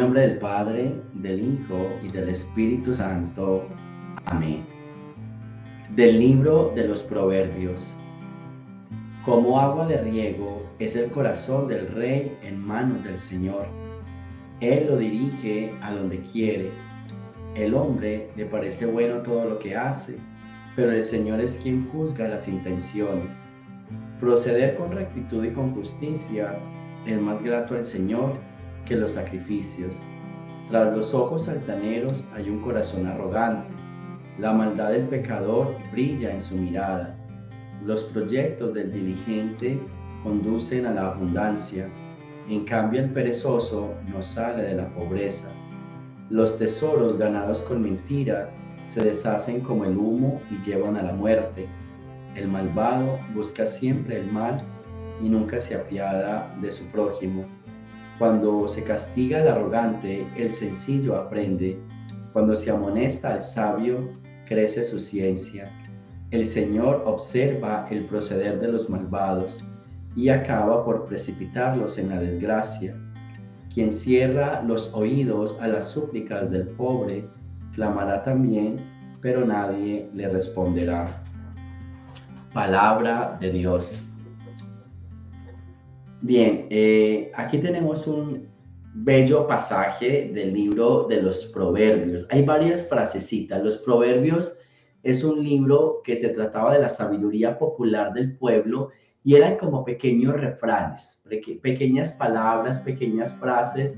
nombre del Padre, del Hijo y del Espíritu Santo. Amén. Del libro de los Proverbios. Como agua de riego es el corazón del rey en manos del Señor. Él lo dirige a donde quiere. El hombre le parece bueno todo lo que hace, pero el Señor es quien juzga las intenciones. Proceder con rectitud y con justicia es más grato al Señor que los sacrificios. Tras los ojos altaneros hay un corazón arrogante. La maldad del pecador brilla en su mirada. Los proyectos del diligente conducen a la abundancia. En cambio, el perezoso no sale de la pobreza. Los tesoros ganados con mentira se deshacen como el humo y llevan a la muerte. El malvado busca siempre el mal y nunca se apiada de su prójimo. Cuando se castiga al arrogante, el sencillo aprende. Cuando se amonesta al sabio, crece su ciencia. El Señor observa el proceder de los malvados y acaba por precipitarlos en la desgracia. Quien cierra los oídos a las súplicas del pobre, clamará también, pero nadie le responderá. Palabra de Dios. Bien, aquí tenemos un bello pasaje del libro de los Proverbios. Hay varias frasecitas. Los Proverbios es un libro que se trataba de la sabiduría popular del pueblo y eran como pequeños refranes, pequeñas palabras, pequeñas frases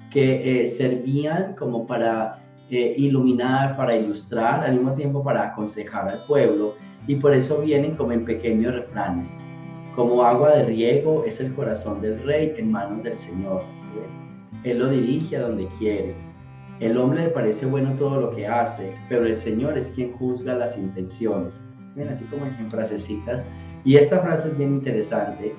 que servían como para iluminar, para ilustrar, al mismo tiempo para aconsejar al pueblo, y por eso vienen como en pequeños refranes. Como agua de riego es el corazón del rey en manos del Señor. Él lo dirige a donde quiere. El hombre le parece bueno todo lo que hace, pero el Señor es quien juzga las intenciones. Ven, así como en frasecitas. Y esta frase es bien interesante.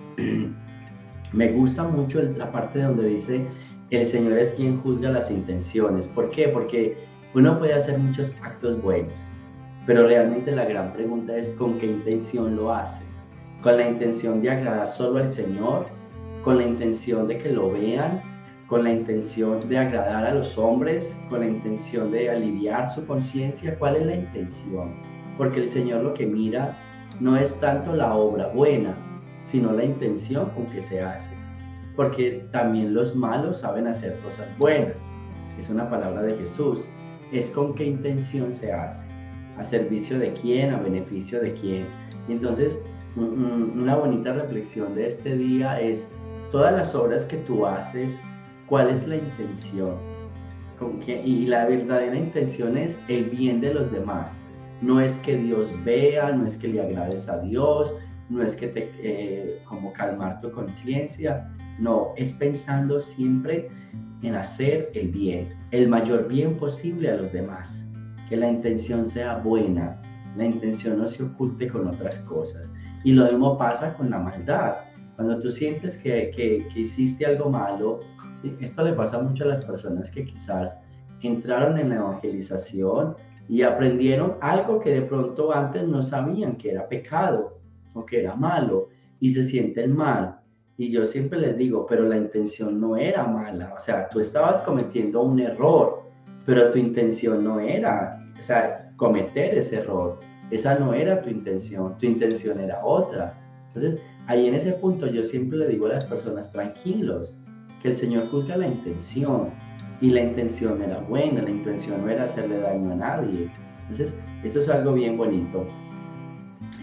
Me gusta mucho la parte donde dice, el Señor es quien juzga las intenciones. ¿Por qué? Porque uno puede hacer muchos actos buenos, pero realmente la gran pregunta es con qué intención lo hace. ¿Con la intención de agradar solo al Señor? ¿Con la intención de que lo vean? ¿Con la intención de agradar a los hombres? ¿Con la intención de aliviar su conciencia? ¿Cuál es la intención? Porque el Señor lo que mira no es tanto la obra buena, sino la intención con que se hace. Porque también los malos saben hacer cosas buenas, que es una palabra de Jesús. Es con qué intención se hace. ¿A servicio de quién? ¿A beneficio de quién? Y entonces, una bonita reflexión de este día es, todas las obras que tú haces, ¿cuál es la intención? Y la verdadera intención es el bien de los demás. No es que Dios vea, no es que le agrades a Dios, no es que te como calmar tu conciencia, no, es pensando siempre en hacer el bien, el mayor bien posible a los demás. Que la intención sea buena, la intención no se oculte con otras cosas. Y lo mismo pasa con la maldad. Cuando tú sientes que hiciste algo malo, ¿sí? Esto le pasa mucho a las personas que quizás entraron en la evangelización y aprendieron algo que de pronto antes no sabían que era pecado o que era malo y se sienten mal. Y yo siempre les digo, pero la intención no era mala. O sea, tú estabas cometiendo un error, pero tu intención no era, o sea, cometer ese error. Esa no era tu intención era otra. Entonces, ahí en ese punto yo siempre le digo a las personas, tranquilos, que el Señor juzga la intención, y la intención era buena, la intención no era hacerle daño a nadie. Entonces, esto es algo bien bonito.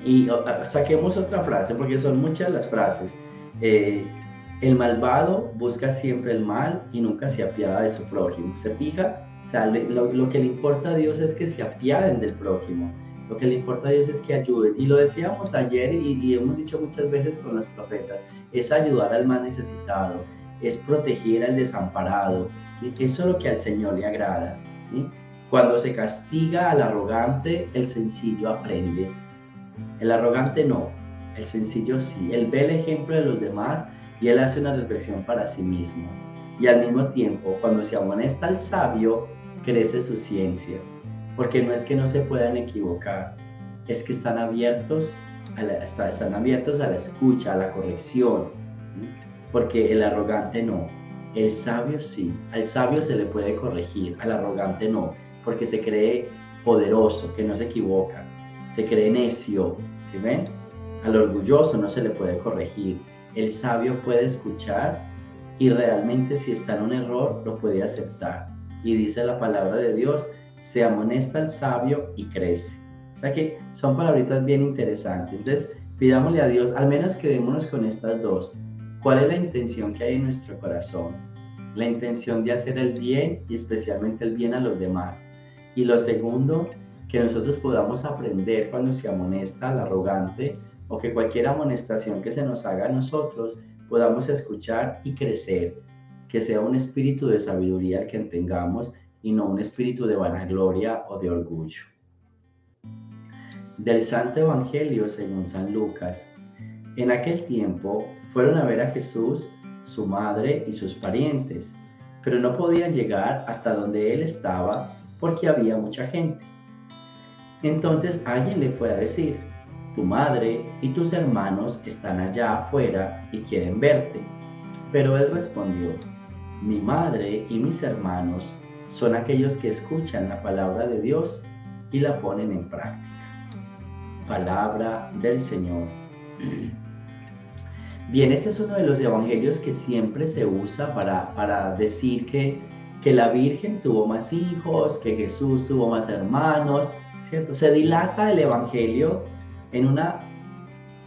Y saquemos otra frase, porque son muchas las frases. El malvado busca siempre el mal y nunca se apiada de su prójimo. ¿Se fija? O sea, lo que le importa a Dios es que se apiaden del prójimo. Lo que le importa a Dios es que ayuden. Y lo decíamos ayer y hemos dicho muchas veces con los profetas, es ayudar al más necesitado, es proteger al desamparado. ¿Sí? Eso es lo que al Señor le agrada. ¿Sí? Cuando se castiga al arrogante, el sencillo aprende. El arrogante no, el sencillo sí. Él ve el ejemplo de los demás y él hace una reflexión para sí mismo. Y al mismo tiempo, cuando se amonesta al sabio, crece su ciencia. Porque no es que no se puedan equivocar, es que están abiertos a la escucha, a la corrección. ¿Sí? Porque el arrogante no. El sabio sí, al sabio se le puede corregir, al arrogante no, porque se cree poderoso, que no se equivoca, se cree necio, ¿sí ven? Al orgulloso no se le puede corregir. El sabio puede escuchar y realmente si está en un error lo puede aceptar. Y dice la palabra de Dios, se amonesta al sabio y crece. O sea que son palabritas bien interesantes. Entonces, pidámosle a Dios, al menos quedémonos con estas dos. ¿Cuál es la intención que hay en nuestro corazón? La intención de hacer el bien y especialmente el bien a los demás. Y lo segundo, que nosotros podamos aprender cuando se amonesta al arrogante o que cualquier amonestación que se nos haga a nosotros podamos escuchar y crecer. Que sea un espíritu de sabiduría el que tengamos y no un espíritu de vanagloria o de orgullo. Del Santo Evangelio según San Lucas. En aquel tiempo fueron a ver a Jesús, su madre y sus parientes, pero no podían llegar hasta donde él estaba porque había mucha gente. Entonces alguien le fue a decir, tu madre y tus hermanos están allá afuera y quieren verte. Pero él respondió, mi madre y mis hermanos son aquellos que escuchan la palabra de Dios y la ponen en práctica. Palabra del Señor. Bien, este es uno de los evangelios que siempre se usa para decir que la Virgen tuvo más hijos, que Jesús tuvo más hermanos, ¿cierto? Se dilata el evangelio en una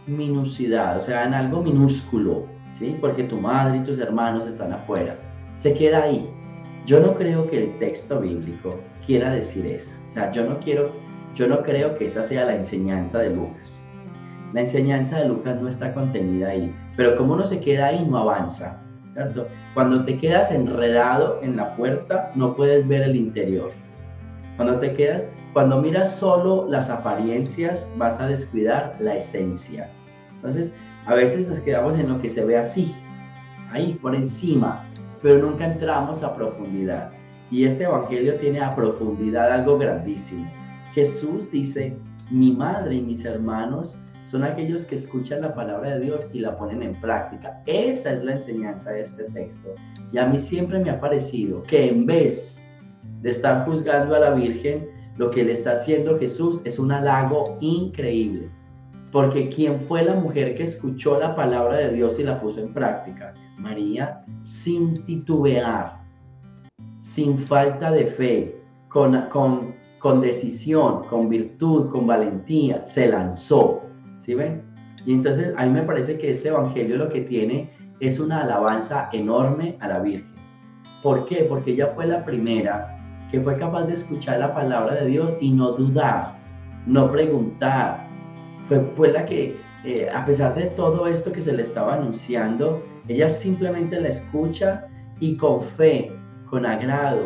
minucidad, o sea, en algo minúsculo, ¿sí? Porque tu madre y tus hermanos están afuera. Se queda ahí. Yo no creo que el texto bíblico quiera decir eso. O sea, yo no creo que esa sea la enseñanza de Lucas. La enseñanza de Lucas no está contenida ahí, pero como uno se queda ahí, no avanza, ¿cierto? Cuando te quedas enredado en la puerta, no puedes ver el interior. Cuando miras solo las apariencias, vas a descuidar la esencia. Entonces, a veces nos quedamos en lo que se ve así, ahí por encima, pero nunca entramos a profundidad. Y este evangelio tiene a profundidad algo grandísimo. Jesús dice, mi madre y mis hermanos son aquellos que escuchan la palabra de Dios y la ponen en práctica. Esa es la enseñanza de este texto. Y a mí siempre me ha parecido que en vez de estar juzgando a la Virgen, lo que le está haciendo Jesús es un halago increíble. Porque ¿quién fue la mujer que escuchó la palabra de Dios y la puso en práctica? María, sin titubear, sin falta de fe, con decisión, con virtud, con valentía, se lanzó. ¿Sí ven? Y entonces a mí me parece que este evangelio lo que tiene es una alabanza enorme a la Virgen. ¿Por qué? Porque ella fue la primera que fue capaz de escuchar la palabra de Dios y no dudar, no preguntar. Fue la que, a pesar de todo esto que se le estaba anunciando, ella simplemente la escucha y con fe, con agrado,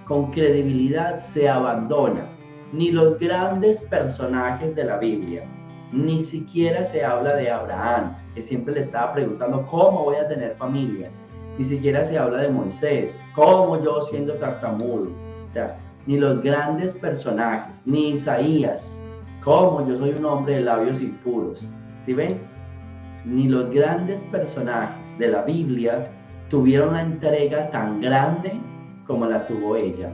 con credibilidad se abandona. Ni los grandes personajes de la Biblia, ni siquiera se habla de Abraham, que siempre le estaba preguntando, ¿cómo voy a tener familia? Ni siquiera se habla de Moisés, ¿cómo yo siendo tartamudo? O sea, ni los grandes personajes, ni Isaías, ¿cómo yo soy un hombre de labios impuros? ¿Sí ven? Ni los grandes personajes de la Biblia tuvieron una entrega tan grande como la tuvo ella.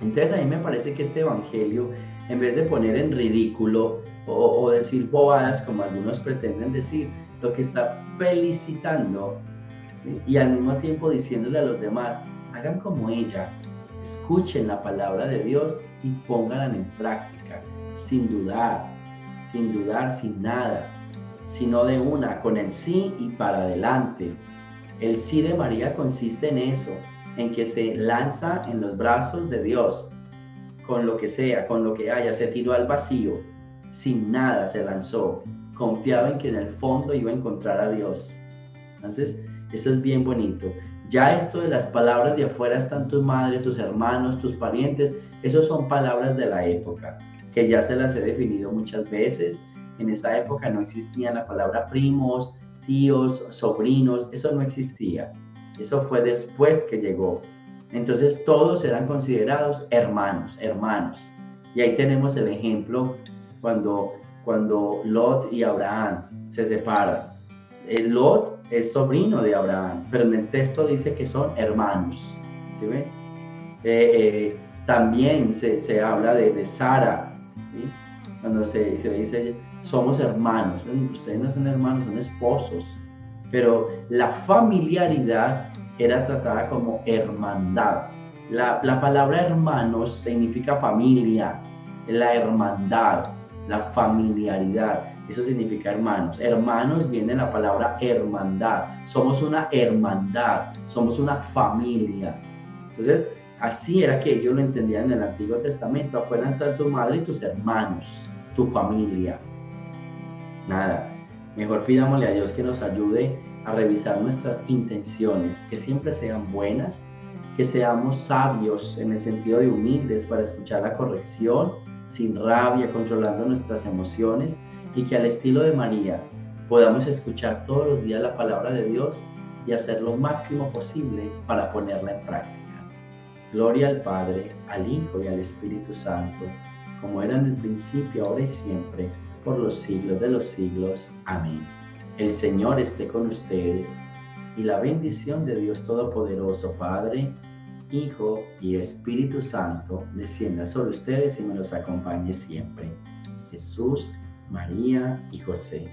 Entonces a mí me parece que este evangelio, en vez de poner en ridículo o decir bobadas como algunos pretenden decir, lo que está felicitando, ¿sí? Y al mismo tiempo diciéndole a los demás, hagan como ella, escuchen la palabra de Dios y pónganla en práctica, sin dudar, sin nada, sino de una, con el sí y para adelante. El sí de María consiste en eso, en que se lanza en los brazos de Dios, con lo que sea, con lo que haya, se tiró al vacío, sin nada se lanzó, confiaba en que en el fondo iba a encontrar a Dios. Entonces, eso es bien bonito. Ya esto de las palabras de afuera están tu madre, tus hermanos, tus parientes, esos son palabras de la época, que ya se las he definido muchas veces. En esa época no existía la palabra primos, tíos, sobrinos, eso no existía. Eso fue después que llegó. Entonces todos eran considerados hermanos. Y ahí tenemos el ejemplo cuando Lot y Abraham se separan. Lot es sobrino de Abraham, pero en el texto dice que son hermanos. ¿Sí ven? También se habla de Sara, ¿sí? Cuando se dice somos hermanos, ustedes no son hermanos, son esposos, pero la familiaridad era tratada como hermandad. La palabra hermanos significa familia, la hermandad, la familiaridad, eso significa hermanos. Hermanos viene la palabra hermandad, somos una hermandad, somos una familia. Entonces, así era que ellos lo entendían en el Antiguo Testamento. Afuera están tu madre y tus hermanos, tu familia. Nada, mejor pidámosle a Dios que nos ayude a revisar nuestras intenciones, que siempre sean buenas, que seamos sabios en el sentido de humildes para escuchar la corrección, sin rabia, controlando nuestras emociones, y que al estilo de María podamos escuchar todos los días la palabra de Dios y hacer lo máximo posible para ponerla en práctica. Gloria al Padre, al Hijo y al Espíritu Santo, como era en el principio, ahora y siempre, por los siglos de los siglos. Amén. El Señor esté con ustedes, y la bendición de Dios Todopoderoso, Padre, Hijo y Espíritu Santo, descienda sobre ustedes y me los acompañe siempre. Jesús, María y José.